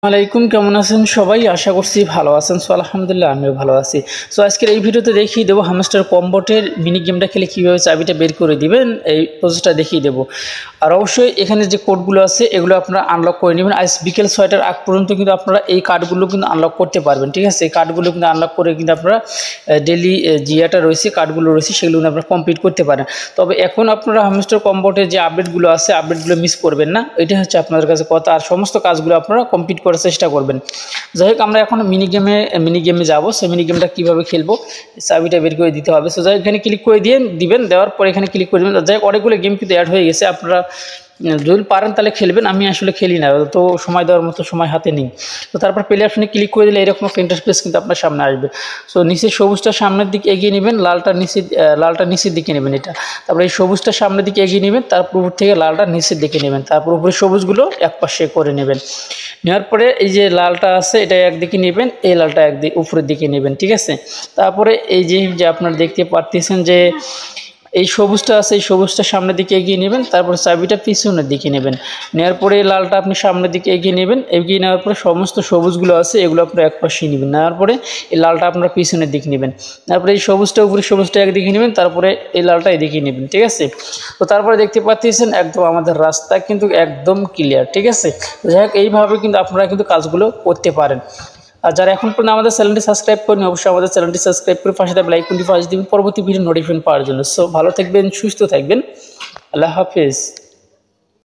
আলাইকুম, কেমন আছেন সবাই? আশা করছি ভালো আছেন। সো আলহামদুলিল্লাহ আমিও ভালো আছি। সো আজকের এই ভিডিওতে দেখিয়ে দেবো হামস্টার কম্বোটের মিনি গেমটা খেলে কীভাবে চাবিটা বের করে দিবেন, এই প্রসেসটা দেখিয়ে দেবো। আর অবশ্যই এখানে যে কোডগুলো আছে এগুলো আপনারা আনলক করে নেবেন। আজ বিকেল 6টার আগ পর্যন্ত কিন্তু আপনারা এই কার্ডগুলো কিন্তু আনলক করতে পারবেন, ঠিক আছে? এই কার্ডগুলো কিন্তু আনলক করে কিন্তু আপনারা ডেলি জিয়াটা রয়েছে, কার্ডগুলো রয়েছে, সেগুলো কিন্তু আপনারা কমপ্লিট করতে পারেন। তবে এখন আপনারা হামস্টার কম্বোটের যে আপডেটগুলো আছে আপডেটগুলো মিস করবেন না, এটা হচ্ছে আপনাদের কাছে কথা। আর সমস্ত কাজগুলো আপনারা কমপ্লিট করার চেষ্টা করবেন। যাই হোক, আমরা এখন মিনি গেমে যাবো। সে মিনি গেমটা কীভাবে খেলবো, চাবিটা বের করে দিতে হবে। সো যাই হোক, এখানে ক্লিক করে দিবেন, দেওয়ার পরে এখানে ক্লিক করে দেবেন। যাই হোক, অনেকগুলো গেম কিন্তু অ্যাড হয়ে গেছে, আপনারা যদি পারেন তাহলে খেলবেন। আমি আসলে খেলি না, তো সময় দেওয়ার মতো সময় হাতে নেই। তো তারপর প্লে অপশনে ক্লিক করে দিলে এরকম একটা ইন্টারফেস কিন্তু আপনার সামনে আসবে। সো নিচে সবুজটা সামনের দিকে এগিয়ে নেবেন, লালটা নিচের দিকে নেবেন এটা। তারপরে এই সবুজটা সামনের দিকে এগিয়ে নেবেন, তারপর উপর থেকে লালটা নিচের দিকে নেবেন, তারপর উপরে সবুজগুলো একপাশে করে নেবেন। নেওয়ার পরে এই যে লালটা আছে এটা একদিকে নেবেন, এই লালটা একদিকে উপরের দিকে নেবেন, ঠিক আছে? তারপরে এই যে আপনারা দেখতে পারতেছেন যে এই সবুজটা আছে, এই সবুজটা সামনের দিকে এগিয়ে নেবেন, তারপর চাবিটা পিছনের দিকে নেবেন। নেওয়ার পরে লালটা আপনি সামনের দিকে এগিয়ে নেবেন, এগিয়ে নেওয়ার পরে সমস্ত সবুজগুলো আছে এগুলো আপনার একপাশে নেবেন। নেওয়ার পরে এই লালটা আপনার পিছনের দিকে নেবেন। তারপরে এই সবুজটা উপরে সবুজটা একদিকে নেবেন, তারপরে এই লালটা এদিকে নেবেন, ঠিক আছে? তো তারপরে দেখতে পাচ্ছেন একদম আমাদের রাস্তা কিন্তু একদম ক্লিয়ার, ঠিক আছে? যাই হোক, এইভাবে কিন্তু আপনারা কিন্তু কাজগুলো করতে পারেন। আর যারা এখন পর্যন্ত আমাদের চ্যানেলটি সাবস্ক্রাইব করেন, অবশ্যই আমাদের চ্যানেলটি সাবস্ক্রাইব করে পাশে থাকা লাইক বাটনটি বাজিয়ে দিবেন পরবর্তী ভিডিও নোটিফিকেশন পাওয়ার জন্য। সো ভালো থাকবেন, সুস্থ থাকবেন, আল্লাহ হাফেজ।